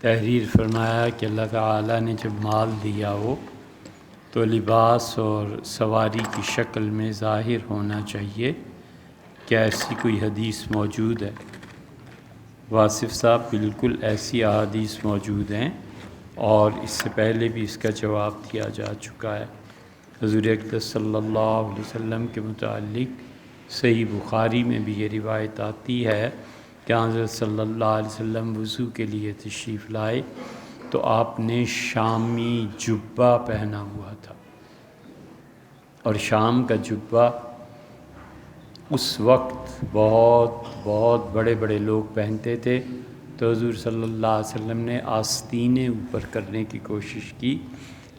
تحریر فرمایا کہ اللہ تعالیٰ نے جب مال دیا ہو تو لباس اور سواری کی شکل میں ظاہر ہونا چاہیے. کیا ایسی کوئی حدیث موجود ہے؟ واصف صاحب، بالکل ایسی احادیث موجود ہیں اور اس سے پہلے بھی اس کا جواب دیا جا چکا ہے. حضور اقدس صلی اللہ علیہ وسلم کے متعلق صحیح بخاری میں بھی یہ روایت آتی ہے کہ حضرت صلی اللہ علیہ وسلم وضو کے لیے تشریف لائے تو آپ نے شامی جبہ پہنا ہوا تھا، اور شام کا جبہ اس وقت بہت بہت بڑے بڑے لوگ پہنتے تھے. تو حضور صلی اللہ علیہ وسلم نے آستینیں اوپر کرنے کی کوشش کی،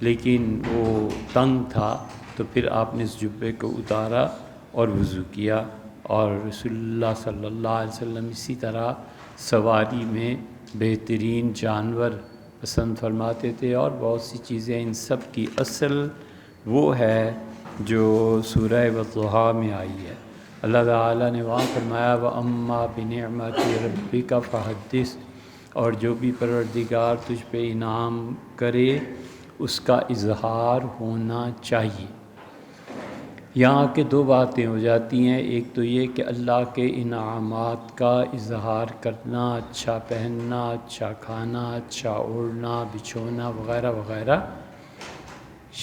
لیکن وہ تنگ تھا، تو پھر آپ نے اس جبے کو اتارا اور وضو کیا. اور رسول اللہ صلی اللہ علیہ وسلم اسی طرح سواری میں بہترین جانور پسند فرماتے تھے اور بہت سی چیزیں. ان سب کی اصل وہ ہے جو سورہ والضحیٰ میں آئی ہے. اللہ تعالیٰ نے وہاں فرمایا وَأَمَّا بِنِعْمَةِ رَبِّكَ فَحَدِّثْ، اور جو بھی پروردگار تجھ پہ انعام کرے اس کا اظہار ہونا چاہیے. یہاں کے دو باتیں ہو جاتی ہیں، ایک تو یہ کہ اللہ کے انعامات کا اظہار کرنا، اچھا پہننا، اچھا کھانا، اچھا اوڑھنا بچھونا وغیرہ وغیرہ.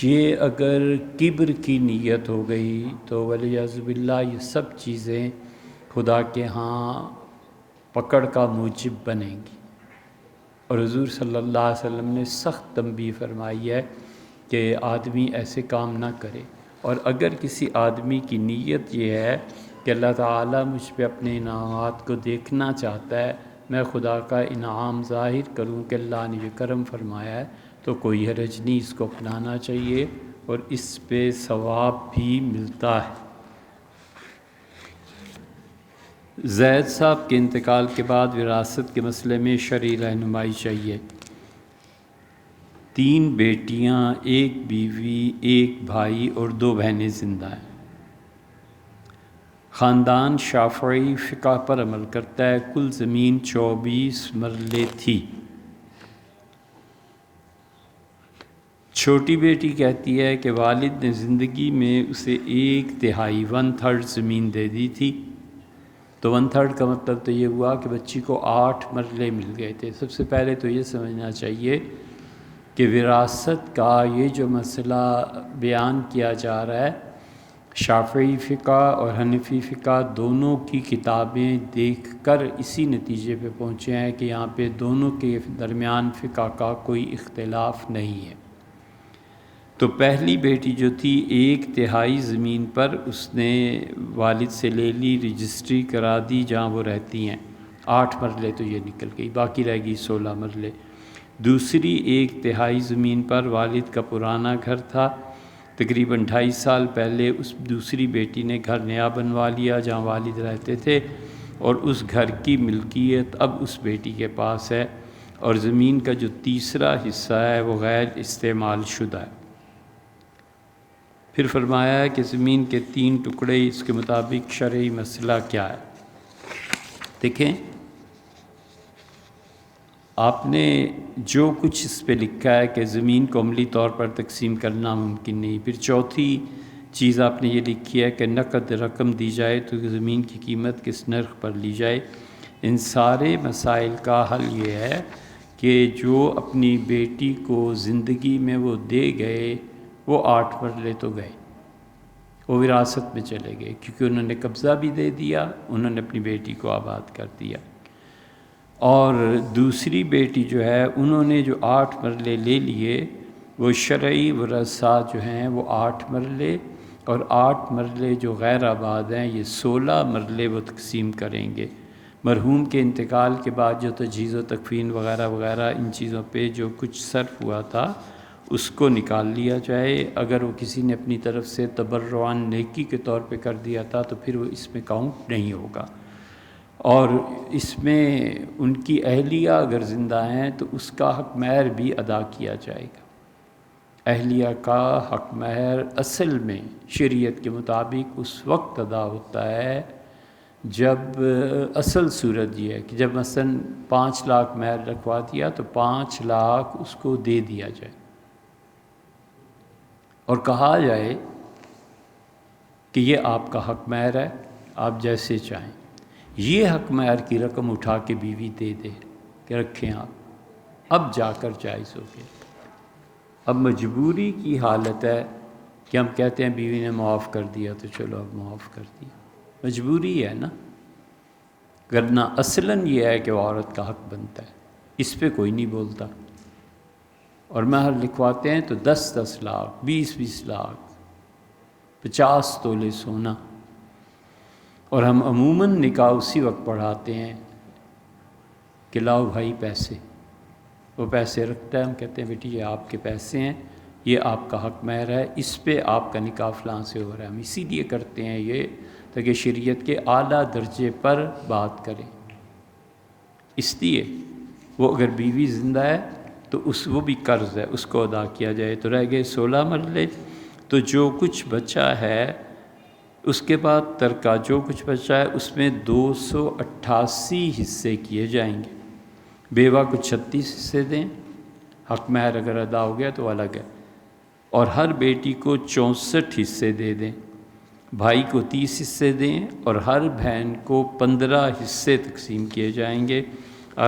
یہ اگر کبر کی نیت ہو گئی تو والعیاذ باللہ یہ سب چیزیں خدا کے ہاں پکڑ کا موجب بنیں گی. اور حضور صلی اللہ علیہ وسلم نے سخت تنبیہ فرمائی ہے کہ آدمی ایسے کام نہ کرے. اور اگر کسی آدمی کی نیت یہ ہے کہ اللہ تعالیٰ مجھ پہ اپنے انعامات کو دیکھنا چاہتا ہے، میں خدا کا انعام ظاہر کروں کہ اللہ نے یہ کرم فرمایا ہے، تو کوئی حرج نہیں، اس کو اپنانا چاہیے اور اس پہ ثواب بھی ملتا ہے. زید صاحب کے انتقال کے بعد وراثت کے مسئلے میں شرعی رہنمائی چاہیے. 3 بیٹیاں، 1 بیوی، 1 بھائی اور 2 بہنیں زندہ ہیں. خاندان شافعی فقہ پر عمل کرتا ہے. کل زمین 24 مرلے تھی. چھوٹی بیٹی کہتی ہے کہ والد نے زندگی میں اسے 1/3 1/3 زمین دے دی تھی. تو 1/3 کا مطلب تو یہ ہوا کہ بچی کو 8 مرلے مل گئے تھے. سب سے پہلے تو یہ سمجھنا چاہیے کہ وراثت کا یہ جو مسئلہ بیان کیا جا رہا ہے، شافعی فقہ اور حنفی فقہ دونوں کی کتابیں دیکھ کر اسی نتیجے پہ پہنچے ہیں کہ یہاں پہ دونوں کے درمیان فقہ کا کوئی اختلاف نہیں ہے. تو پہلی بیٹی جو تھی 1/3 زمین پر اس نے والد سے لے لی، رجسٹری کرا دی جہاں وہ رہتی ہیں. 8 مرلے تو یہ نکل گئی، باقی رہ گئی 16 مرلے. دوسری 1/3 زمین پر والد کا پرانا گھر تھا. تقریباً 2.5 سال پہلے اس دوسری بیٹی نے گھر نیا بنوا لیا جہاں والد رہتے تھے، اور اس گھر کی ملکیت اب اس بیٹی کے پاس ہے. اور زمین کا جو تیسرا حصہ ہے وہ غیر استعمال شدہ ہے. پھر فرمایا ہے کہ زمین کے 3 ٹکڑے، اس کے مطابق شرعی مسئلہ کیا ہے. دیکھیں، آپ نے جو کچھ اس پہ لکھا ہے کہ زمین کو عملی طور پر تقسیم کرنا ممکن نہیں. پھر چوتھی چیز آپ نے یہ لکھی ہے کہ نقد رقم دی جائے تو زمین کی قیمت کس نرخ پر لی جائے. ان سارے مسائل کا حل یہ ہے کہ جو اپنی بیٹی کو زندگی میں وہ دے گئے وہ 8 مرلے تو گئے، وہ وراثت میں چلے گئے، کیونکہ انہوں نے قبضہ بھی دے دیا، انہوں نے اپنی بیٹی کو آباد کر دیا. اور دوسری بیٹی جو ہے انہوں نے جو 8 مرلے لے لیے وہ شرعی ورثہ جو ہیں وہ 8 مرلے، اور 8 مرلے جو غیر آباد ہیں یہ 16 مرلے وہ تقسیم کریں گے. مرحوم کے انتقال کے بعد جو تجہیز و تکفین وغیرہ وغیرہ ان چیزوں پہ جو کچھ صرف ہوا تھا اس کو نکال لیا جائے. اگر وہ کسی نے اپنی طرف سے تبرعاً نیکی کے طور پہ کر دیا تھا تو پھر وہ اس میں کاؤنٹ نہیں ہوگا. اور اس میں ان کی اہلیہ اگر زندہ ہیں تو اس کا حق مہر بھی ادا کیا جائے گا. اہلیہ کا حق مہر اصل میں شریعت کے مطابق اس وقت ادا ہوتا ہے جب اصل صورت یہ ہے کہ جب مثلاً 5 لاکھ مہر رکھوا دیا تو 5 لاکھ اس کو دے دیا جائے اور کہا جائے کہ یہ آپ کا حق مہر ہے، آپ جیسے چاہیں، یہ حق مہر کی رقم اٹھا کے بیوی دے دے کہ رکھیں آپ، اب جا کر جائز ہو گیا۔ اب مجبوری کی حالت ہے کہ ہم کہتے ہیں بیوی نے معاف کر دیا تو چلو اب معاف کر دیا، مجبوری ہے نا، ورنہ اصلاً یہ ہے کہ وہ عورت کا حق بنتا ہے، اس پہ کوئی نہیں بولتا۔ اور مہر لکھواتے ہیں تو 10 لاکھ، 20 لاکھ، 50 تولے سونا، اور ہم عموماً نکاح اسی وقت پڑھاتے ہیں کہ لاؤ بھائی پیسے، وہ پیسے رکھتا ہے، ہم کہتے ہیں بیٹی یہ آپ کے پیسے ہیں، یہ آپ کا حق مہر ہے، اس پہ آپ کا نکاح فلاں سے ہو رہا ہے۔ ہم اسی لیے کرتے ہیں یہ تاکہ شریعت کے اعلیٰ درجے پر بات کریں۔ اس لیے وہ اگر بیوی زندہ ہے تو وہ بھی قرض ہے، اس کو ادا کیا جائے۔ تو رہ گئے 16 مرلے، تو جو کچھ بچا ہے اس کے بعد ترکہ جو کچھ بچا ہے اس میں 288 حصے کیے جائیں گے۔ بیوہ کو 36 حصے دیں، حق مہر اگر ادا ہو گیا تو الگ ہے، اور ہر بیٹی کو 64 حصے دے دیں، بھائی کو 30 حصے دیں، اور ہر بہن کو 15 حصے تقسیم کیے جائیں گے۔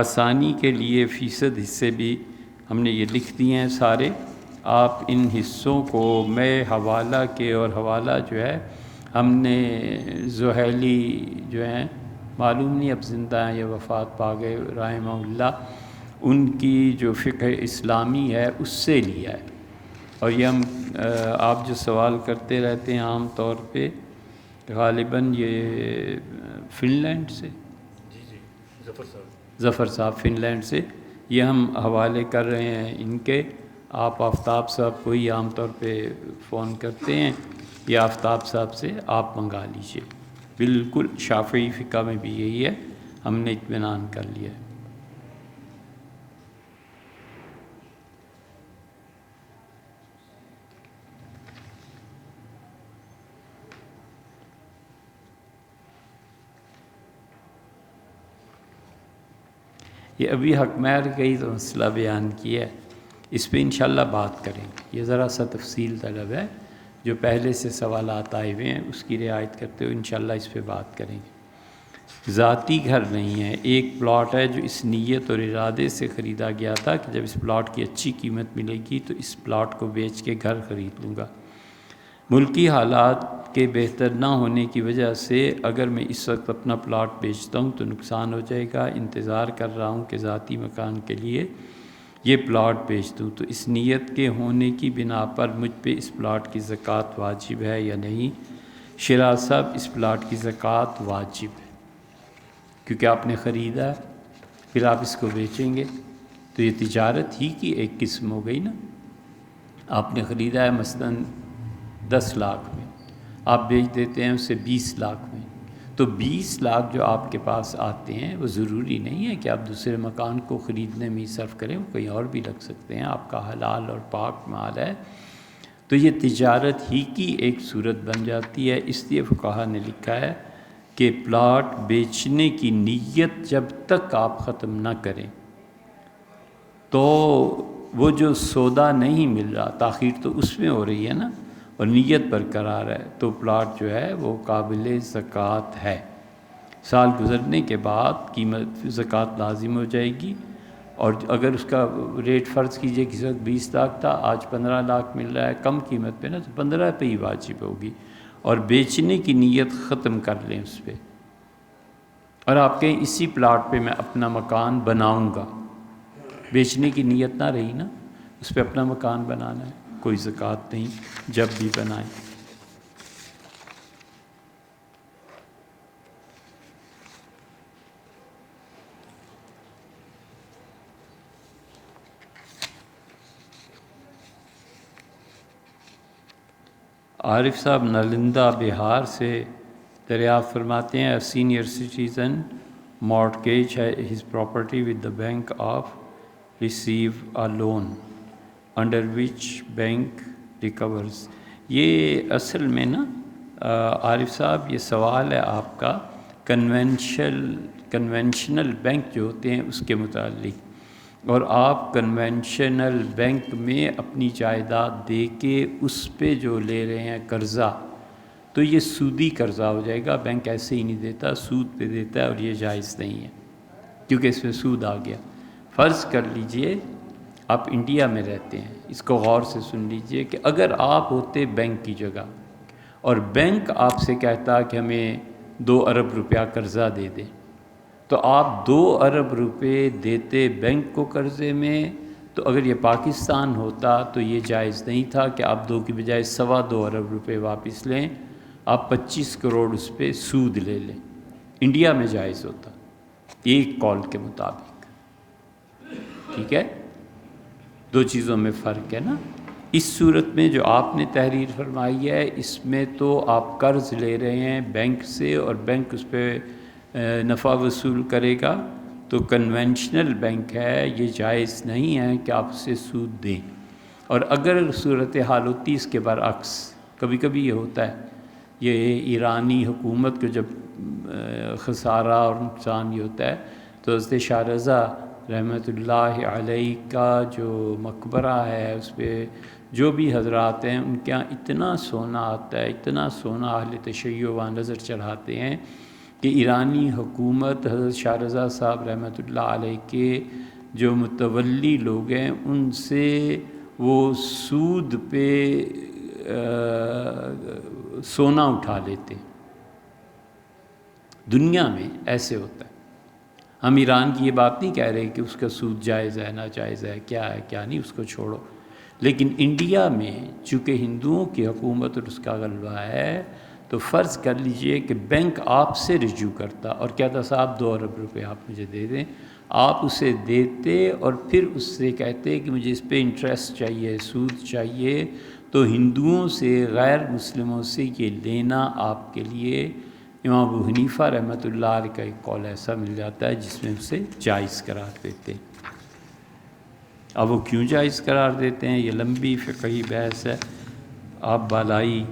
آسانی کے لیے فیصد حصے بھی ہم نے یہ لکھ دیے ہیں سارے، آپ ان حصوں کو میں حوالہ کے، اور حوالہ جو ہے ہم نے زہیلی جو ہیں، معلوم نہیں اب زندہ ہیں یا وفات پا گئے رحمہ اللہ، ان کی جو فقہ اسلامی ہے اس سے لیا ہے۔ اور یہ ہم آپ جو سوال کرتے رہتے ہیں عام طور پہ، غالباً یہ فن لینڈ سے، جی ظفر صاحب فن لینڈ سے، یہ ہم حوالے کر رہے ہیں ان کے۔ آپ آفتاب صاحب کو ہی عام طور پہ فون کرتے ہیں، یا آفتاب صاحب سے آپ منگا لیجئے، بالکل شافعی فقہ میں بھی یہی ہے، ہم نے اطمینان کر لیا ہے۔ یہ ابھی حق مہر کا ہی تو مسئلہ بیان کیا ہے، اس پہ انشاءاللہ بات کریں گے، یہ ذرا سا تفصیل طلب ہے، جو پہلے سے سوالات آئے ہوئے ہیں اس کی رعایت کرتے ہوئے انشاءاللہ اس پہ بات کریں گے۔ ذاتی گھر نہیں ہے، ایک پلاٹ ہے جو اس نیت اور ارادے سے خریدا گیا تھا کہ جب اس پلاٹ کی اچھی قیمت ملے گی تو اس پلاٹ کو بیچ کے گھر خرید لوں گا۔ ملکی حالات کے بہتر نہ ہونے کی وجہ سے اگر میں اس وقت اپنا پلاٹ بیچتا ہوں تو نقصان ہو جائے گا، انتظار کر رہا ہوں کہ ذاتی مکان کے لیے یہ پلاٹ بیچ دوں، تو اس نیت کے ہونے کی بنا پر مجھ پہ اس پلاٹ کی زکوٰۃ واجب ہے یا نہیں؟ شیراز صاحب، اس پلاٹ کی زکوٰۃ واجب ہے، کیونکہ آپ نے خریدا ہے، پھر آپ اس کو بیچیں گے تو یہ تجارت ہی کی ایک قسم ہو گئی نا۔ آپ نے خریدا ہے مثلاً 10 لاکھ میں، آپ بیچ دیتے ہیں اسے 20 لاکھ میں، تو 20 لاکھ جو آپ کے پاس آتے ہیں وہ ضروری نہیں ہے کہ آپ دوسرے مکان کو خریدنے میں ہی صرف کریں، وہ کہیں اور بھی لگ سکتے ہیں، آپ کا حلال اور پاک مال ہے، تو یہ تجارت ہی کی ایک صورت بن جاتی ہے۔ اس لیے فقہا نے لکھا ہے کہ پلاٹ بیچنے کی نیت جب تک آپ ختم نہ کریں تو وہ جو سودا نہیں مل رہا، تاخیر تو اس میں ہو رہی ہے نا، اور نیت برقرار ہے، تو پلاٹ جو ہے وہ قابل زکوٰۃ ہے۔ سال گزرنے کے بعد قیمت زکوٰۃ لازم ہو جائے گی، اور اگر اس کا ریٹ فرض کیجئے کسی وقت 20 لاکھ تھا، آج 15 لاکھ مل رہا ہے کم قیمت پہ نا، تو 15 پہ ہی واجب ہوگی، اور بیچنے کی نیت ختم کر لیں اس پہ، اور آپ کہیں اسی پلاٹ پہ میں اپنا مکان بناؤں گا، بیچنے کی نیت نہ رہی نا، اس پہ اپنا مکان بنانا ہے، کوئی زکوٰۃ نہیں جب بھی بنائیں۔ عارف صاحب نالندہ بہار سے دریافت فرماتے ہیں، senior citizen mortgage his property with the bank of receive a loan under which bank recovers۔ یہ اصل میں نا عارف صاحب یہ سوال ہے آپ کا کنونشنل بینک جو ہوتے ہیں اس کے متعلق، اور آپ کنونشنل بینک میں اپنی جائیداد دے کے اس پہ جو لے رہے ہیں قرضہ، تو یہ سودی قرضہ ہو جائے گا، بینک ایسے ہی نہیں دیتا، سود پہ دیتا ہے، اور یہ جائز نہیں ہے کیونکہ اس میں سود آ گیا۔ فرض کر لیجئے آپ انڈیا میں رہتے ہیں، اس کو غور سے سن لیجئے کہ اگر آپ ہوتے بینک کی جگہ اور بینک آپ سے کہتا کہ ہمیں 2 ارب روپیہ قرضہ دے دیں، تو آپ 2 ارب روپے دیتے بینک کو قرضے میں، تو اگر یہ پاکستان ہوتا تو یہ جائز نہیں تھا کہ آپ 2 کی بجائے 2.25 ارب روپے واپس لیں، آپ 25 کروڑ اس پہ سود لے لیں۔ انڈیا میں جائز ہوتا ایک قول کے مطابق، ٹھیک ہے؟ 2 چیزوں میں فرق ہے نا۔ اس صورت میں جو آپ نے تحریر فرمائی ہے، اس میں تو آپ قرض لے رہے ہیں بینک سے اور بینک اس پہ نفع وصول کرے گا، تو کنونشنل بینک ہے، یہ جائز نہیں ہے کہ آپ اسے سود دیں۔ اور اگر صورتحال ہوتی اس کے برعکس، کبھی کبھی یہ ہوتا ہے، یہ ایرانی حکومت کو جب خسارہ اور نقصان یہ ہوتا ہے تو حضرت شاہ رضا رحمۃ اللہ علیہ کا جو مقبرہ ہے اس پہ جو بھی حضرات ہیں ان کے یہاں اتنا سونا آتا ہے، اتنا سونا اہل تشیع وہاں نظر چڑھاتے ہیں کہ ایرانی حکومت حضرت شاہ رضا صاحب رحمۃ اللہ علیہ کے جو متولی لوگ ہیں ان سے وہ سود پہ سونا اٹھا لیتے۔ دنیا میں ایسے ہوتا ہے۔ ہم ایران کی یہ بات نہیں کہہ رہے کہ اس کا سود جائز ہے ناجائز ہے کیا نہیں، اس کو چھوڑو، لیکن انڈیا میں چونکہ ہندوؤں کی حکومت اور اس کا غلبہ ہے، تو فرض کر لیجئے کہ بینک آپ سے رجوع کرتا اور کہتا صاحب 2 ارب روپے آپ مجھے دے دیں، آپ اسے دیتے اور پھر اس سے کہتے کہ مجھے اس پہ انٹرسٹ چاہیے، سود چاہیے، تو ہندوؤں سے غیر مسلموں سے یہ لینا آپ کے لیے امام ابو حنیفہ رحمۃ اللہ علیہ کا ایک قول ایسا مل جاتا ہے جس میں اسے جائز قرار دیتے ہیں۔ اب وہ کیوں جائز قرار دیتے ہیں، یہ لمبی فقہی بحث ہے، آپ بالائی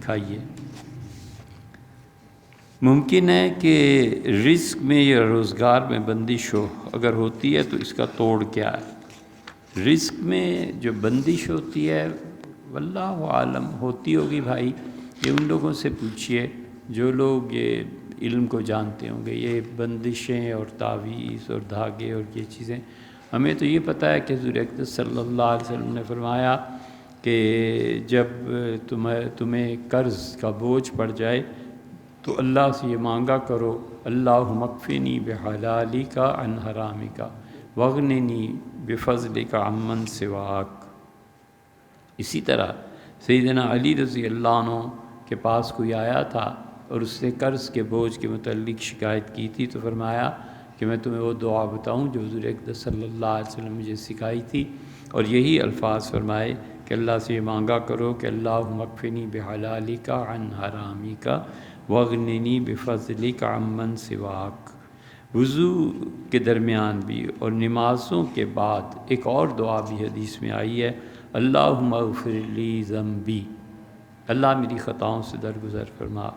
کھائیے۔ ممکن ہے کہ رزق میں یا روزگار میں بندش ہو، اگر ہوتی ہے تو اس کا توڑ کیا ہے؟ رزق میں جو بندش ہوتی ہے واللہ عالم ہوتی ہوگی بھائی، یہ ان لوگوں سے پوچھئے جو لوگ یہ علم کو جانتے ہوں گے، یہ بندشیں اور تعویذ اور دھاگے اور یہ چیزیں۔ ہمیں تو یہ پتہ ہے کہ حضور اقدس صلی اللہ علیہ وسلم نے فرمایا کہ جب تمہیں قرض کا بوجھ پڑ جائے تو اللہ سے یہ مانگا کرو، اللہم اکفنی بحلالک عن حرامک واغننی بفضلک عمن سواک۔ اسی طرح سیدنا علی رضی اللہ عنہ کے پاس کوئی آیا تھا اور اس نے قرض کے بوجھ کے متعلق شکایت کی تھی، تو فرمایا کہ میں تمہیں وہ دعا بتاؤں جو حضور اقدس صلی اللہ علیہ وسلم نے مجھے سکھائی تھی، اور یہی الفاظ فرمائے کہ اللہ سے یہ مانگا کرو کہ اللہم اکفنی بحلالک عن حرامک واغننی بفضلک عمن سواک۔ وضو کے درمیان بھی اور نمازوں کے بعد ایک اور دعا بھی حدیث میں آئی ہے، اللہم اغفر لی ذنبی، اللہ میری خطاؤں سے درگزر فرما،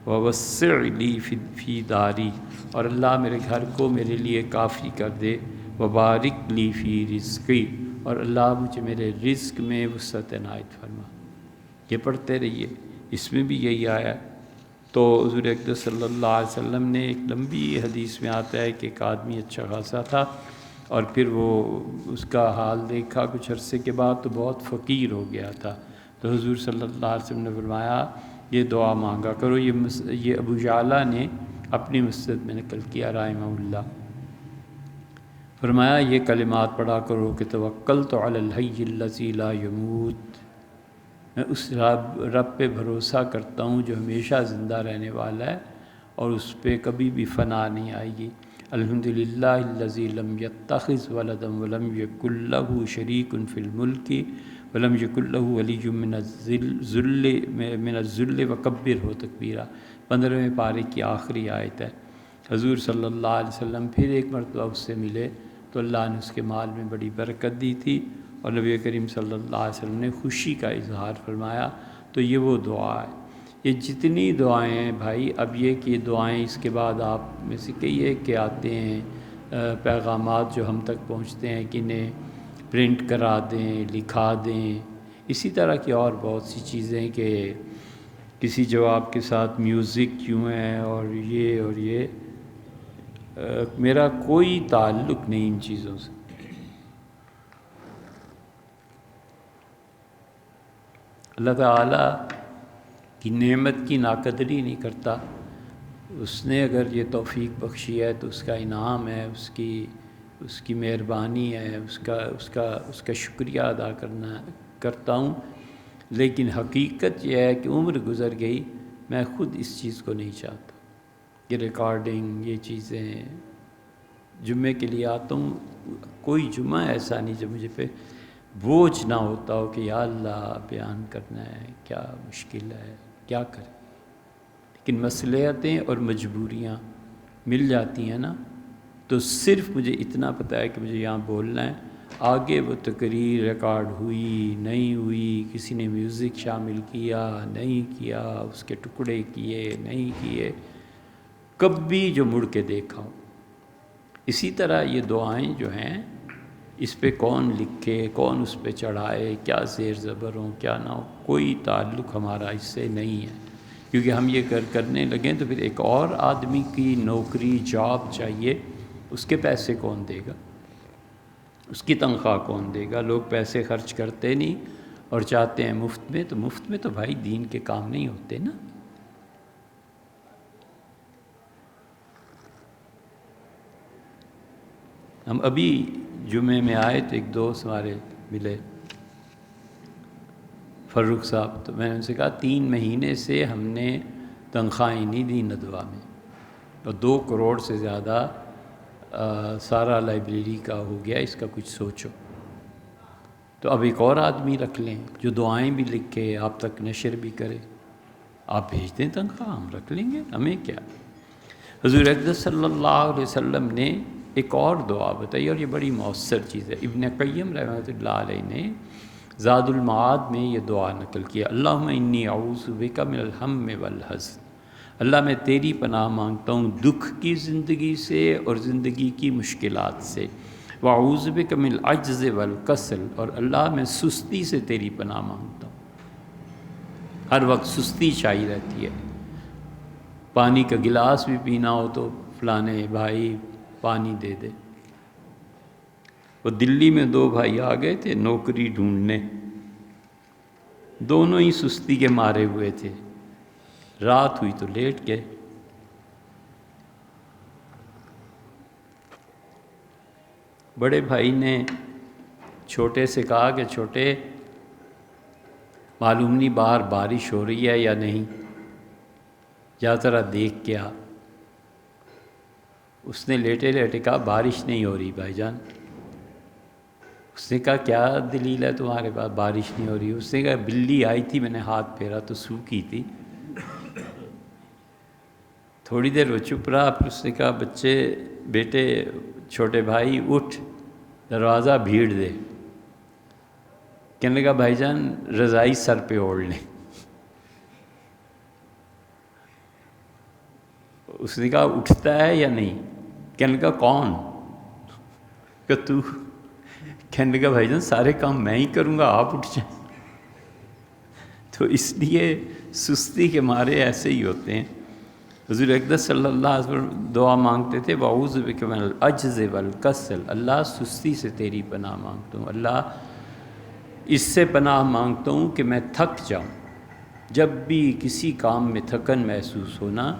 ووسع لی فی داری، اور اللہ میرے گھر کو میرے لیے کافی کر دے، وبارک لی فی رزقی، اور اللہ مجھے میرے رزق میں وسعت عنایت فرما۔ یہ پڑھتے رہیے، اس میں بھی یہی آیا ہے۔ تو حضور اقدس صلی اللہ علیہ وسلم نے ایک لمبی حدیث میں آتا ہے کہ ایک آدمی اچھا خاصا تھا اور پھر وہ اس کا حال دیکھا کچھ عرصے کے بعد تو بہت فقیر ہو گیا تھا، تو حضور صلی اللہ علیہ وسلم نے فرمایا یہ دعا مانگا کرو۔ یہ ابو یعلیٰ نے اپنی مسند میں نقل کیا رحمہ اللہ، فرمایا یہ کلمات پڑھا کرو کہ توکلت علی الحی الذی لا یموت، میں اس رب پہ بھروسہ کرتا ہوں جو ہمیشہ زندہ رہنے والا ہے اور اس پہ کبھی بھی فنا نہیں آئے گی۔ الحمدللہ الذی لم یتخذ ولدا ولم یکن لہ شریک فی الملک ولم یکن لہ ولی من الذل وکبرہ تکبیرا، 15ویں پارے کی آخری آیت ہے۔ حضور صلی اللہ علیہ وسلم پھر ایک مرتبہ اس سے ملے تو اللہ نے اس کے مال میں بڑی برکت دی تھی اور نبی کریم صلی اللہ علیہ وسلم نے خوشی کا اظہار فرمایا، تو یہ وہ دعا ہے۔ یہ جتنی دعائیں ہیں بھائی، اب یہ کہ دعائیں اس کے بعد آپ میں سے کئی ایک کے آتے ہیں پیغامات جو ہم تک پہنچتے ہیں کہ انہیں پرنٹ کرا دیں، لکھا دیں، اسی طرح کی اور بہت سی چیزیں کہ کسی جواب کے ساتھ میوزک کیوں ہے اور یہ میرا کوئی تعلق نہیں ان چیزوں سے۔ اللہ تعالیٰ کی نعمت کی ناقدری نہیں کرتا، اس نے اگر یہ توفیق بخشی ہے تو اس کا انعام ہے، اس کی مہربانی ہے، اس کا شکریہ ادا کرتا ہوں۔ لیکن حقیقت یہ ہے کہ عمر گزر گئی، میں خود اس چیز کو نہیں چاہتا۔ یہ ریکارڈنگ، یہ چیزیں، جمعے کے لیے آتا ہوں، کوئی جمعہ ایسا نہیں جو مجھے پہ بوجھ نہ ہوتا ہو کہ یا اللہ بیان کرنا ہے، کیا مشکل ہے، کیا کریں۔ لیکن مصلحتیں اور مجبوریاں مل جاتی ہیں نا، تو صرف مجھے اتنا پتہ ہے کہ مجھے یہاں بولنا ہے، آگے وہ تقریر ریکارڈ ہوئی نہیں ہوئی، کسی نے میوزک شامل کیا نہیں کیا، اس کے ٹکڑے کیے نہیں کیے، کبھی جو مڑ کے دیکھا ہو۔ اسی طرح یہ دعائیں جو ہیں، اس پہ کون لکھے، کون اس پہ چڑھائے، کیا زیر زبر ہو کیا نہ ہو، کوئی تعلق ہمارا اس سے نہیں ہے، کیونکہ ہم یہ کرنے لگیں تو پھر ایک اور آدمی کی نوکری جاب چاہیے، اس کے پیسے کون دے گا، اس کی تنخواہ کون دے گا؟ لوگ پیسے خرچ کرتے نہیں اور چاہتے ہیں مفت میں، تو مفت میں تو بھائی دین کے کام نہیں ہوتے نا۔ ہم ابھی جمعے میں آئے تو ایک دوست ہمارے ملے، فاروق صاحب، تو میں نے ان سے کہا 3 مہینے سے ہم نے تنخواہیں نہیں دی ندوہ میں، اور 2 کروڑ سے زیادہ سارا لائبریری کا ہو گیا، اس کا کچھ سوچو۔ تو اب ایک اور آدمی رکھ لیں جو دعائیں بھی لکھے، آپ تک نشر بھی کرے، آپ بھیج دیں تنخواہ، ہم رکھ لیں گے، ہمیں کیا۔ حضور اقدس صلی اللہ علیہ وسلم نے ایک اور دعا بتائی، اور یہ بڑی مؤثر چیز ہے۔ ابن قیم رحمۃ اللہ علیہ نے زاد المعاد میں یہ دعا نقل کیا، اللہم انی اعوذ بک من الہم والحزن، اللہ میں تیری پناہ مانگتا ہوں دکھ کی زندگی سے اور زندگی کی مشکلات سے، واعوذ بک من العجز والکسل، اور اللہ میں سستی سے تیری پناہ مانگتا ہوں۔ ہر وقت سستی چھائی رہتی ہے، پانی کا گلاس بھی پینا ہو تو فلانے بھائی پانی دے دے۔ وہ دلی میں 2 بھائی آ گئے تھے نوکری ڈھونڈنے، دونوں ہی سستی کے مارے ہوئے تھے، رات ہوئی تو لیٹ گئے۔ بڑے بھائی نے چھوٹے سے کہا کہ چھوٹے، معلوم نہیں باہر بارش ہو رہی ہے یا نہیں، جا ذرا دیکھ کے آ۔ اس نے لیٹے لیٹے کہا بارش نہیں ہو رہی بھائی جان۔ اس نے کہا کیا دلیل ہے تمہارے پاس بارش نہیں ہو رہی؟ اس نے کہا بلی آئی تھی، میں نے ہاتھ پھیرا تو سوکھی تھی۔ تھوڑی دیر وہ چپ رہا، پھر اس نے کہا بیٹے چھوٹے بھائی اٹھ، دروازہ بھیڑ دے۔ کہنے لگا بھائی جان رضائی سر پہ اوڑھ لیں۔ اس نے کہا اٹھتا ہے یا نہیں؟ کہنے لگا کون؟ کہ تو۔ کہنے لگا بھائی جان سارے کام میں ہی کروں گا، آپ اٹھ جائیں۔ تو اس لیے سستی کے مارے ایسے ہی ہوتے ہیں۔ حضور اقدس صلی اللہ علیہ وسلم دعا مانگتے تھے واعوذ بک من العجز والکسل، اللہ سستی سے تیری پناہ مانگتا ہوں، اللہ اس سے پناہ مانگتا ہوں کہ میں تھک جاؤں۔ جب بھی کسی کام میں تھکن محسوس ہونا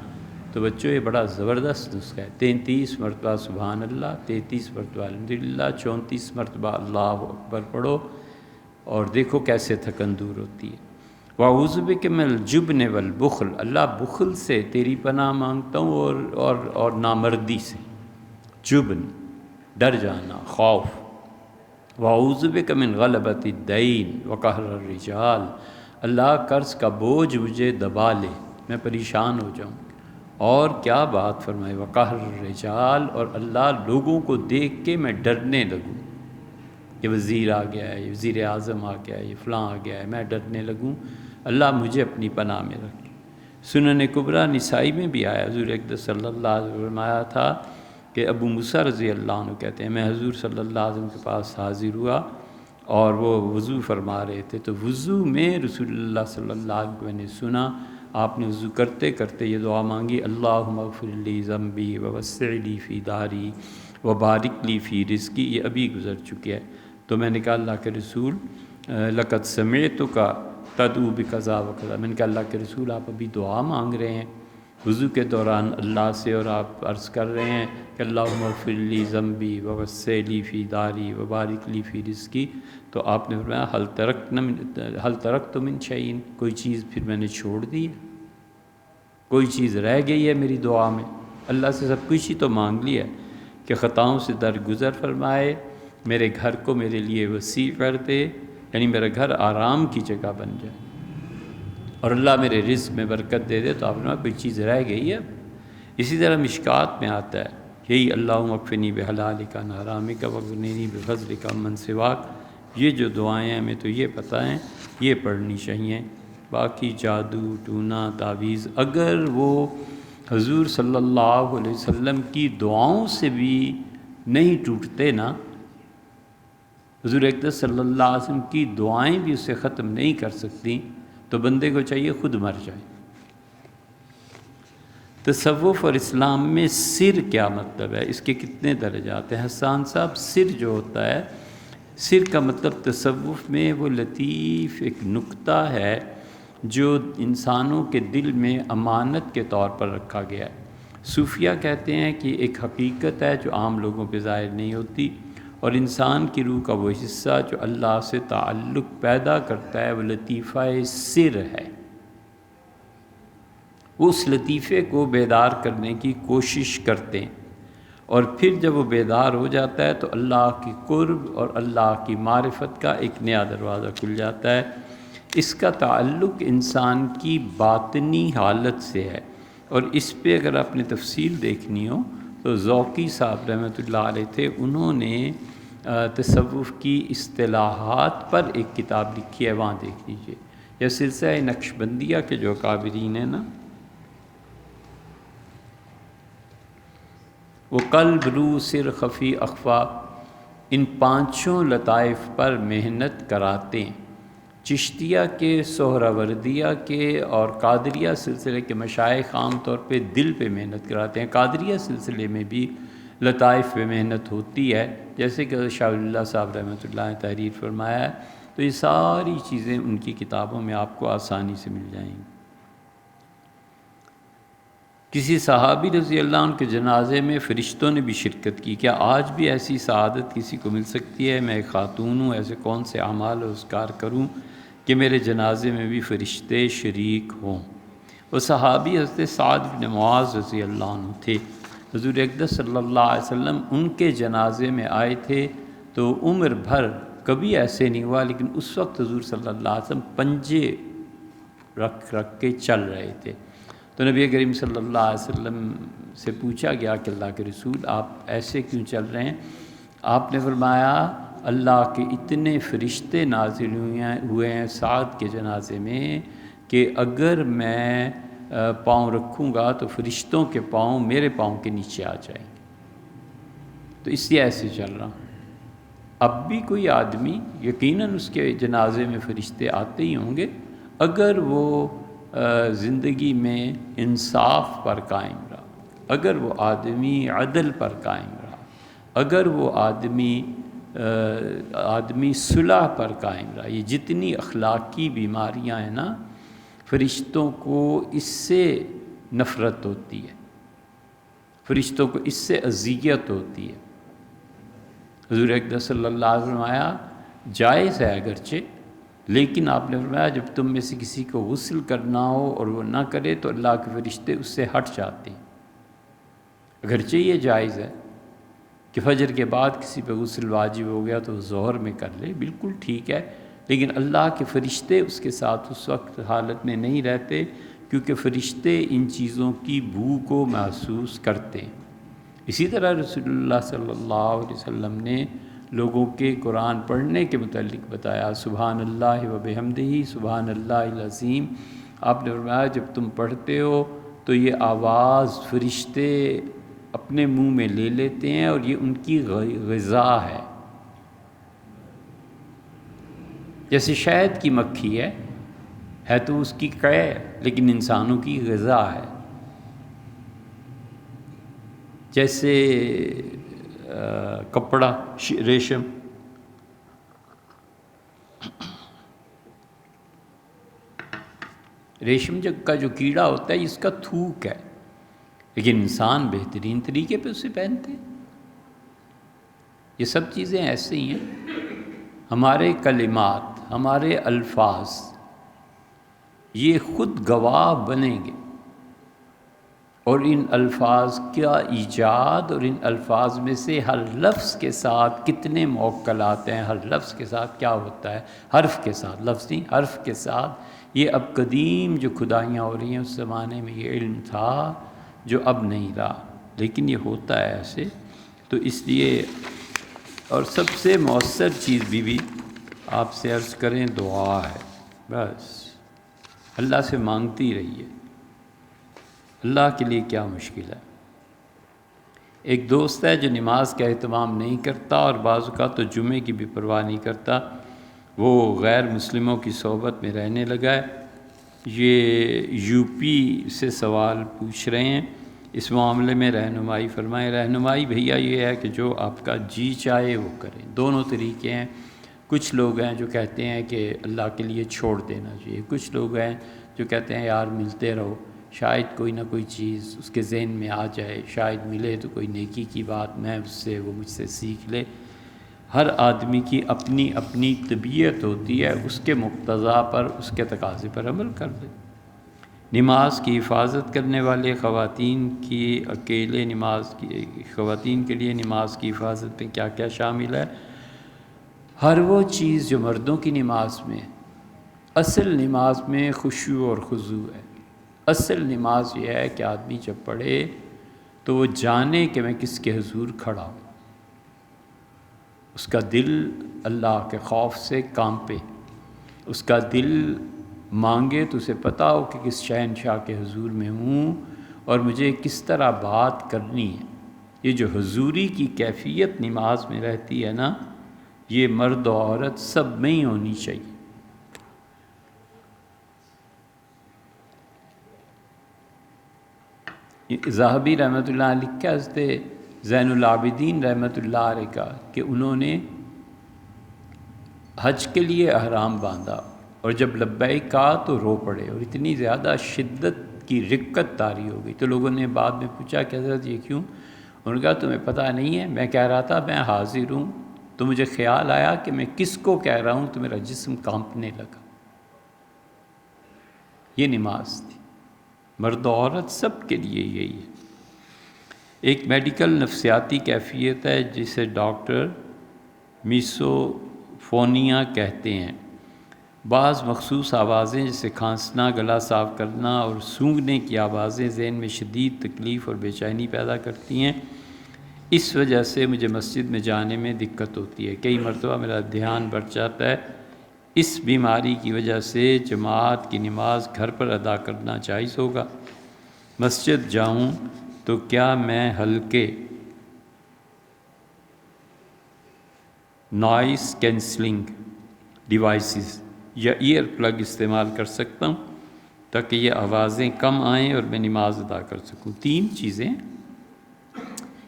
تو بچوں یہ بڑا زبردست نسخہ ہے، 33 مرتبہ سبحان اللہ، 33 مرتبہ الحمدللہ، 34 مرتبہ اللہ اکبر پڑھو، اور دیکھو کیسے تھکن دور ہوتی ہے۔ واعوذ بک من الجبن والبخل، اللہ بخل سے تیری پناہ مانگتا ہوں اور نامردی سے، جبن ڈر جانا، خوف۔ واعوذ بک من غلبۃ الدین وقہر الرجال، اللہ قرض کا بوجھ مجھے دبا لے، میں پریشان ہو جاؤں۔ اور کیا بات فرمائے، وقہر الرجال، اور اللہ لوگوں کو دیکھ کے میں ڈرنے لگوں، یہ وزیر آ گیا ہے، یہ وزیر اعظم آ گیا ہے، یہ فلاں آ گیا ہے، میں ڈرنے لگوں، اللہ مجھے اپنی پناہ میں رکھ۔ سنن کبریٰ نسائی میں بھی آیا، حضور اقدس صلی اللہ علیہ وسلم فرمایا تھا کہ ابو موسیٰ رضی اللہ عنہ کہتے ہیں میں حضور صلی اللہ علیہ وسلم کے پاس حاضر ہوا اور وہ وضو فرما رہے تھے، تو وضو میں رسول اللہ صلی اللہ علیہ وسلم کو میں نے سنا، آپ نے وضو کرتے کرتے یہ دعا مانگی، اللہم اغفر لی ذنبی ووسع لی فی داری وبارک لی فی رزقی، یہ ابھی گزر چکے ہے۔ تو میں نے کہا اللہ کے رسول لقد سمعتک تدعو بکذا وکذا، میں نے کہا اللہ کے رسول آپ ابھی دعا مانگ رہے ہیں وضو کے دوران اللہ سے، اور آپ عرض کر رہے ہیں کہ اللہم اغفر لی ذنبی ووسع لی فی داری وبارک لی فی رزقی، تو آپ نے فرمایا حل ترکت من شیء، کوئی چیز پھر میں نے چھوڑ دی ہے، کوئی چیز رہ گئی ہے میری دعا میں؟ اللہ سے سب کچھ ہی تو مانگ لیا ہے کہ خطاؤں سے درگزر فرمائے، میرے گھر کو میرے لیے وسیع کر دے، یعنی میرا گھر آرام کی جگہ بن جائے، اور اللہ میرے رزق میں برکت دے دے، تو آپ نے کوئی چیز رہ گئی ہے؟ اسی طرح مشکات میں آتا ہے یہی اللہم اکفنی بحلالک عن حرامک واغننی بفضلک عمن سواک، یہ جو دعائیں ہیں ہمیں تو یہ پتہ ہیں، یہ پڑھنی چاہیے۔ باقی جادو ٹونا تعویذ اگر وہ حضور صلی اللہ علیہ وسلم کی دعاؤں سے بھی نہیں ٹوٹتے نا، حضور اقدس صلی اللہ علیہ وسلم کی دعائیں بھی اسے ختم نہیں کر سکتی، تو بندے کو چاہیے خود مر جائے۔ تصوف اور اسلام میں سر کیا مطلب ہے، اس کے کتنے درجات ہیں؟ حسان صاحب، سر جو ہوتا ہے، سر کا مطلب تصوف میں وہ لطیف ایک نکتہ ہے جو انسانوں کے دل میں امانت کے طور پر رکھا گیا ہے۔ صوفیہ کہتے ہیں کہ ایک حقیقت ہے جو عام لوگوں پہ ظاہر نہیں ہوتی، اور انسان کی روح کا وہ حصہ جو اللہ سے تعلق پیدا کرتا ہے وہ لطیفہ سر ہے۔ اس لطیفے کو بیدار کرنے کی کوشش کرتے ہیں، اور پھر جب وہ بیدار ہو جاتا ہے تو اللہ کی قرب اور اللہ کی معرفت کا ایک نیا دروازہ کھل جاتا ہے۔ اس کا تعلق انسان کی باطنی حالت سے ہے، اور اس پہ اگر آپ نے تفصیل دیکھنی ہو تو ذوقی صاحب رحمۃ اللہ علیہ تھے، انہوں نے تصوف کی اصطلاحات پر ایک کتاب لکھی ہے، وہاں دیکھ لیجئے، یا سلسلہ نقشبندیہ کے جو اکابرین ہیں نا، وہ قلب روح سر خفی اخفا، ان پانچوں لطائف پر محنت کراتے ہیں۔ چشتیہ کے، سہروردیہ کے اور قادریہ سلسلے کے مشائخ عام طور پہ دل پہ محنت کراتے ہیں۔ قادریہ سلسلے میں بھی لطائف پہ محنت ہوتی ہے، جیسے کہ شاہ اللہ صاحب رحمۃ اللہ نے تحریر فرمایا ہے، تو یہ ساری چیزیں ان کی کتابوں میں آپ کو آسانی سے مل جائیں گی۔ کسی صحابی رضی اللہ عنہ کے جنازے میں فرشتوں نے بھی شرکت کی، کیا آج بھی ایسی سعادت کسی کو مل سکتی ہے؟ میں ایک خاتون ہوں، ایسے کون سے اعمال و اذکار کروں کہ میرے جنازے میں بھی فرشتے شریک ہوں؟ وہ صحابی حضرت سعد بن معاذ رضی اللہ عنہ تھے، حضور اقدس صلی اللہ علیہ وسلم ان کے جنازے میں آئے تھے، تو عمر بھر کبھی ایسے نہیں ہوا، لیکن اس وقت حضور صلی اللہ علیہ وسلم پنجے رکھ کے چل رہے تھے، تو نبی کریم صلی اللہ علیہ وسلم سے پوچھا گیا کہ اللہ کے رسول آپ ایسے کیوں چل رہے ہیں؟ آپ نے فرمایا اللہ کے اتنے فرشتے نازل ہوئے ہیں سعد کے جنازے میں کہ اگر میں پاؤں رکھوں گا تو فرشتوں کے پاؤں میرے پاؤں کے نیچے آ جائیں گے، تو اس لیے ایسے چل رہا ہوں۔ اب بھی کوئی آدمی یقیناً اس کے جنازے میں فرشتے آتے ہی ہوں گے، اگر وہ زندگی میں انصاف پر قائم رہا، اگر وہ آدمی عدل پر قائم رہا، اگر وہ آدمی صلح پر قائم رہا۔ یہ جتنی اخلاقی بیماریاں ہیں نا، فرشتوں کو اس سے نفرت ہوتی ہے، فرشتوں کو اس سے اذیت ہوتی ہے۔ حضور اقدس صلی اللہ علیہ وسلم فرمایا جائز ہے اگرچہ، لیکن آپ نے فرمایا جب تم میں سے کسی کو غسل کرنا ہو اور وہ نہ کرے تو اللہ کے فرشتے اس سے ہٹ جاتے ہیں۔ اگرچہ یہ جائز ہے کہ فجر کے بعد کسی پہ غسل واجب ہو گیا تو ظہر میں کر لے، بالکل ٹھیک ہے، لیکن اللہ کے فرشتے اس کے ساتھ اس وقت حالت میں نہیں رہتے، کیونکہ فرشتے ان چیزوں کی بو کو محسوس کرتے ہیں۔ اسی طرح رسول اللہ صلی اللہ علیہ وسلم نے لوگوں کے قرآن پڑھنے کے متعلق بتایا، سبحان اللہ و بحمدہ سبحان اللہ العظیم آپ نے فرمایا جب تم پڑھتے ہو تو یہ آواز فرشتے اپنے منہ میں لے لیتے ہیں اور یہ ان کی غذا ہے، جیسے شہد کی مکھی ہے تو اس کی قے لیکن انسانوں کی غذا ہے، جیسے کپڑا ریشم، ریشم کا جو کیڑا ہوتا ہے اس کا تھوک ہے، لیکن انسان بہترین طریقے پہ اسے پہنتے ہیں۔ یہ سب چیزیں ایسے ہی ہیں، ہمارے کلمات، ہمارے الفاظ یہ خود گواہ بنیں گے، اور ان الفاظ کا ایجاد اور ان الفاظ میں سے ہر لفظ کے ساتھ کتنے موکلات ہیں، ہر لفظ کے ساتھ کیا ہوتا ہے، حرف کے ساتھ، لفظ نہیں حرف کے ساتھ، یہ اب قدیم جو کھدائیاں ہو رہی ہیں اس زمانے میں یہ علم تھا جو اب نہیں رہا، لیکن یہ ہوتا ہے ایسے۔ تو اس لیے اور سب سے مؤثر چیز بھی آپ سے عرض کریں دعا ہے، بس اللہ سے مانگتی رہیے، اللہ کے لیے کیا مشکل ہے۔ ایک دوست ہے جو نماز کا اہتمام نہیں کرتا اور بعض اوقات تو جمعے کی بھی پرواہ نہیں کرتا، وہ غیر مسلموں کی صحبت میں رہنے لگا ہے، یہ یو پی سے سوال پوچھ رہے ہیں، اس معاملے میں رہنمائی فرمائیں۔ رہنمائی بھیا یہ ہے کہ جو آپ کا جی چاہے وہ کریں، دونوں طریقے ہیں۔ کچھ لوگ ہیں جو کہتے ہیں کہ اللہ کے لیے چھوڑ دینا چاہیے، کچھ لوگ ہیں جو کہتے ہیں یار ملتے رہو، شاید کوئی نہ کوئی چیز اس کے ذہن میں آ جائے، شاید ملے تو کوئی نیکی کی بات میں اس سے، وہ مجھ سے سیکھ لے۔ ہر آدمی کی اپنی اپنی طبیعت ہوتی ہے، اس کے مقتضا پر، اس کے تقاضے پر عمل کر دے۔ نماز کی حفاظت کرنے والے خواتین کی اکیلے نماز کی خواتین کے لیے نماز کی حفاظت میں کیا کیا شامل ہے؟ ہر وہ چیز جو مردوں کی نماز میں، اصل نماز میں خشوع اور خضوع ہے۔ اصل نماز یہ ہے کہ آدمی جب پڑھے تو وہ جانے کہ میں کس کے حضور کھڑا ہوں، اس کا دل اللہ کے خوف سے کانپے، اس کا دل مانگے تو اسے پتہ ہو کہ کس شہنشاہ کے حضور میں ہوں اور مجھے کس طرح بات کرنی ہے۔ یہ جو حضوری کی کیفیت نماز میں رہتی ہے نا، یہ مرد و عورت سب میں ہی ہونی چاہیے۔ ذہبی رحمۃ اللہ علیہ لکھا حضرت زین العابدین رحمۃ اللہ علیہ کا کہ انہوں نے حج کے لیے احرام باندھا اور جب لبیک کہا تو رو پڑے اور اتنی زیادہ شدت کی رقت طاری ہو گئی، تو لوگوں نے بعد میں پوچھا کہ حضرت یہ کیوں؟ انہوں نے کہا تمہیں پتہ نہیں ہے، میں کہہ رہا تھا میں حاضر ہوں، تو مجھے خیال آیا کہ میں کس کو کہہ رہا ہوں تو میرا جسم کانپنے لگا۔ یہ نماز تھی، مرد و عورت سب کے لیے یہی ہے۔ ایک میڈیکل نفسیاتی کیفیت ہے جسے ڈاکٹر میسوفونیا کہتے ہیں۔ بعض مخصوص آوازیں جیسے کھانسنا، گلا صاف کرنا اور سونگھنے کی آوازیں ذہن میں شدید تکلیف اور بے چینی پیدا کرتی ہیں، اس وجہ سے مجھے مسجد میں جانے میں دقت ہوتی ہے، کئی مرتبہ میرا دھیان بٹ جاتا ہے۔ اس بیماری کی وجہ سے جماعت کی نماز گھر پر ادا کرنا جائز ہوگا؟ مسجد جاؤں تو کیا میں ہلکے نوائس کینسلنگ ڈیوائسز یا ایئر پلگ استعمال کر سکتا ہوں تاکہ یہ آوازیں کم آئیں اور میں نماز ادا کر سکوں؟ تین چیزیں،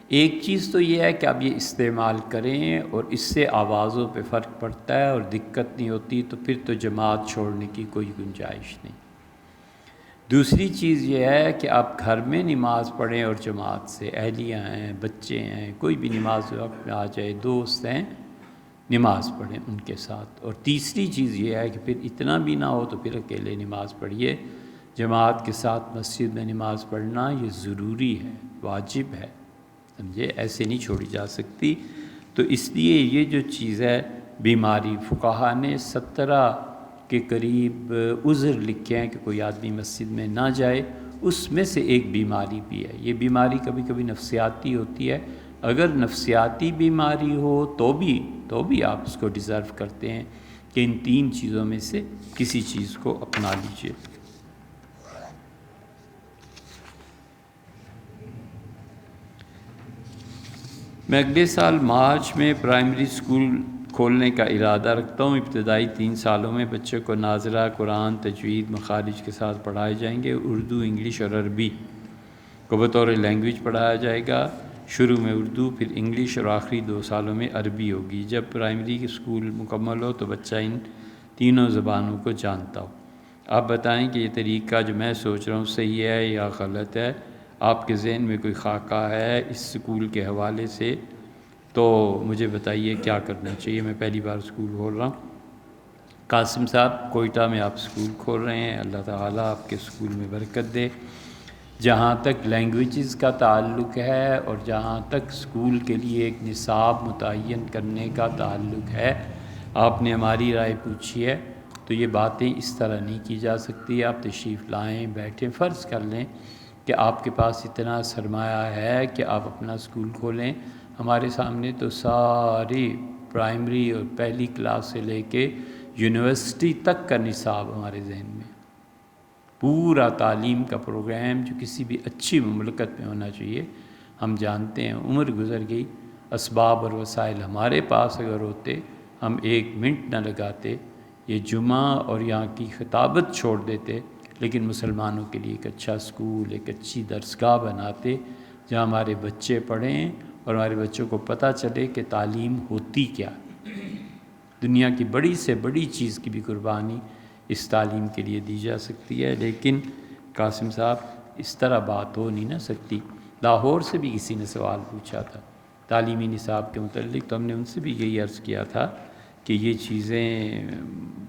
ایک چیز تو یہ ہے کہ آپ یہ استعمال کریں اور اس سے آوازوں پہ فرق پڑتا ہے اور دقت نہیں ہوتی، تو پھر تو جماعت چھوڑنے کی کوئی گنجائش نہیں۔ دوسری چیز یہ ہے کہ آپ گھر میں نماز پڑھیں اور جماعت سے، اہلیہ ہیں، بچے ہیں، کوئی بھی نماز وقت میں آ جائے، دوست ہیں، نماز پڑھیں ان کے ساتھ۔ اور تیسری چیز یہ ہے کہ پھر اتنا بھی نہ ہو تو پھر اکیلے نماز پڑھیے۔ جماعت کے ساتھ مسجد میں نماز پڑھنا یہ ضروری ہے، واجب ہے، سمجھے، ایسے نہیں چھوڑی جا سکتی۔ تو اس لیے یہ جو چیز ہے بیماری، فقہا نے 17 کے قریب عذر لکھے ہیں کہ کوئی آدمی مسجد میں نہ جائے، اس میں سے ایک بیماری بھی ہے۔ یہ بیماری کبھی کبھی نفسیاتی ہوتی ہے، اگر نفسیاتی بیماری ہو تو بھی آپ اس کو ڈیزرو کرتے ہیں کہ ان تین چیزوں میں سے کسی چیز کو اپنا لیجئے۔ میں اگلے سال مارچ میں پرائمری اسکول کھولنے کا ارادہ رکھتا ہوں۔ ابتدائی 3 سالوں میں بچوں کو ناظرہ، قرآن، تجوید، مخارج کے ساتھ پڑھائے جائیں گے۔ اردو، انگلش اور عربی کو بطور لینگویج پڑھایا جائے گا۔ شروع میں اردو، پھر انگلش اور آخری 2 سالوں میں عربی ہوگی۔ جب پرائمری اسکول مکمل ہو تو بچہ ان تینوں زبانوں کو جانتا ہو۔ آپ بتائیں کہ یہ طریقہ جو میں سوچ رہا ہوں صحیح ہے یا غلط ہے؟ آپ کے ذہن میں کوئی خاکہ ہے اس اسکول کے حوالے سے تو مجھے بتائیے کیا کرنا چاہیے۔ میں پہلی بار اسکول کھول رہا ہوں۔ قاسم صاحب، کوئٹہ میں آپ اسکول کھول رہے ہیں، اللہ تعالیٰ آپ کے اسکول میں برکت دے۔ جہاں تک لینگویجز کا تعلق ہے اور جہاں تک اسکول کے لیے ایک نصاب متعین کرنے کا تعلق ہے، آپ نے ہماری رائے پوچھی ہے، تو یہ باتیں اس طرح نہیں کی جا سکتی۔ آپ تشریف لائیں، بیٹھیں، فرض کر لیں کہ آپ کے پاس اتنا سرمایہ ہے کہ آپ اپنا اسکول کھولیں۔ ہمارے سامنے تو ساری پرائمری اور پہلی کلاس سے لے کے یونیورسٹی تک کا نصاب ہمارے ذہن میں، پورا تعلیم کا پروگرام جو کسی بھی اچھی مملکت میں ہونا چاہیے۔ ہم جانتے ہیں عمر گزر گئی، اسباب اور وسائل ہمارے پاس اگر ہوتے، ہم 1 منٹ نہ لگاتے، یہ جمعہ اور یہاں کی خطابت چھوڑ دیتے، لیکن مسلمانوں کے لیے ایک اچھا اسکول، ایک اچھی درسگاہ بناتے جہاں ہمارے بچے پڑھیں اور ہمارے بچوں کو پتہ چلے کہ تعلیم ہوتی کیا۔ دنیا کی بڑی سے بڑی چیز کی بھی قربانی اس تعلیم کے لیے دی جا سکتی ہے، لیکن قاسم صاحب اس طرح بات ہو نہیں نہ سکتی۔ لاہور سے بھی کسی نے سوال پوچھا تھا تعلیمی نصاب کے متعلق، تو ہم نے ان سے بھی یہی عرض کیا تھا کہ یہ چیزیں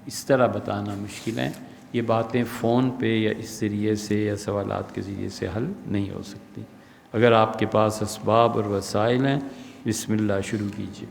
اس طرح بتانا مشکل ہیں، یہ باتیں فون پہ یا اس ذریعے سے یا سوالات کے ذریعے سے حل نہیں ہو سکتی۔ اگر آپ کے پاس اسباب اور وسائل ہیں، بسم اللہ شروع کیجیے۔